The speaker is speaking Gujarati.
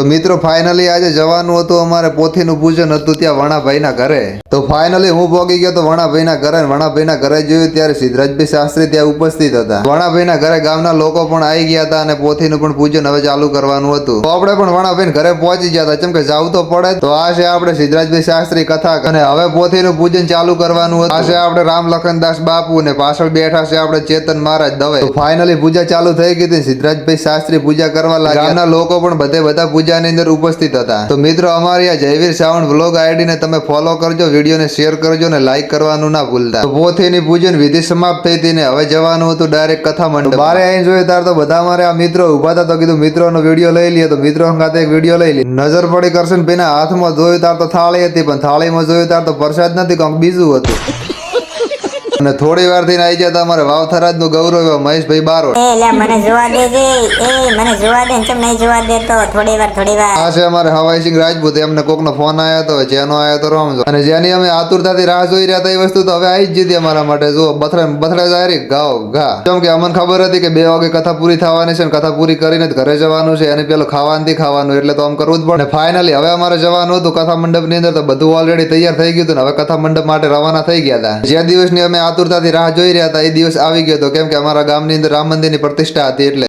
તો મિત્રો ફાઇનલી આજે જવાનું હતું, અમારે પોથીનું પૂજન હતું ત્યાં વણાભાઈના ઘરે. તો ફાઇનલી હું પહોંચી ગયો તો વણાભાઈના ઘરે. વણાભાઈના ઘરે જોયું ત્યારે સિદ્ધરાજભાઈ શાસ્ત્રી ત્યાં ઉપસ્થિત હતા. વણાભાઈના ઘરે ગામના લોકો પણ આવી ગયા હતા અને પોથીનું પણ પૂજન હવે ચાલુ કરવાનું હતું. તો આપણે પણ વણાભાઈ ઘરે પહોંચી ગયા હતા, કેમ કે જવું તો પડે. તો આ છે આપણે સિદ્ધરાજભાઈ શાસ્ત્રી કથા, અને હવે પોથીનું પૂજન ચાલુ કરવાનું હતું. આ છે આપણે રામ લખનદાસ બાપુ ને પાછળ બેઠા છે આપણે ચેતન મહારાજ દવે. તો ફાઇનલી પૂજા ચાલુ થઈ ગઈ હતી. સિદ્ધરાજભાઈ શાસ્ત્રી પૂજા કરવા લાગ્યા. ગામના લોકો પણ બધા પૂજાની અંદર ઉપસ્થિત હતા. તો મિત્રો અમારી આ જયવીર સાવણ વ્લોગ આઈડી ને તમે ફોલો કરજો, વિડીયોને શેર કરજો ને લાઈક કરવાનું ના ભૂલતા. તો પોથીની પૂજન વિધિ સમાપ્ત થઈ હતી ને હવે જવાનું હતું ડાયરેક્ટ કથા મંડપ. બારે આવીને જોયું ત્યારે તો બધા અમારે આ મિત્રો ઉભા હતા. તો કીધું મિત્રોનો વિડીયો લઈ લઈએ. તો મિત્રો સાથે એક વિડીયો લઈ લી. નજર પડી કરશન ભાઈના હાથમાં જોયું ત્યારે તો થાળી હતી, પણ થાળીમાં જોયું ત્યારે તો પ્રસાદ નથી, કંઈક બીજું હતું. અને થોડી વાર થી આવી ગયા અમારે વાવથરાજ નું ગૌરવ મહેશભાઈ બારોટ. મને જોવા દેજે, મને જોવા દે, કેમ નહીં જોવા દેતો? થોડી વાર આ છે અમારે હવાઈસિંહ રાજપૂત. એમને કોકનો ફોન આવ્યો હતો, જેનો આવ્યો તો રમજો. અને જેની અમે આતુરતાથી રાહ જોઈ રહ્યા હતા એ વસ્તુ તો હવે આવી જ જતી અમારા માટે. જો બથડે જારી ગાવ ઘા. કેમ કે અમને ખબર હતી કે 2 વાગે કથા પૂરી થવાની છે, કથા પૂરી કરીને જ ઘરે જવાનું છે, અને પેલું ખાવાનું એટલે તો આમ કરવું જ પડે. ફાઇનલી હવે અમારે જવાનું હતું કથા મંડપ ની અંદર. તો બધું ઓલરેડી તૈયાર થઈ ગયું હતું ને હવે કથા મંડપ માટે રવાના થઈ ગયા હતા. જે દિવસની અમે આતુરતાથી રાહ જોઈ રહ્યા હતા એ દિવસ આવી ગયો હતો, કેમ કે અમારા ગામની અંદર રામ મંદિરની પ્રતિષ્ઠા હતી એટલે.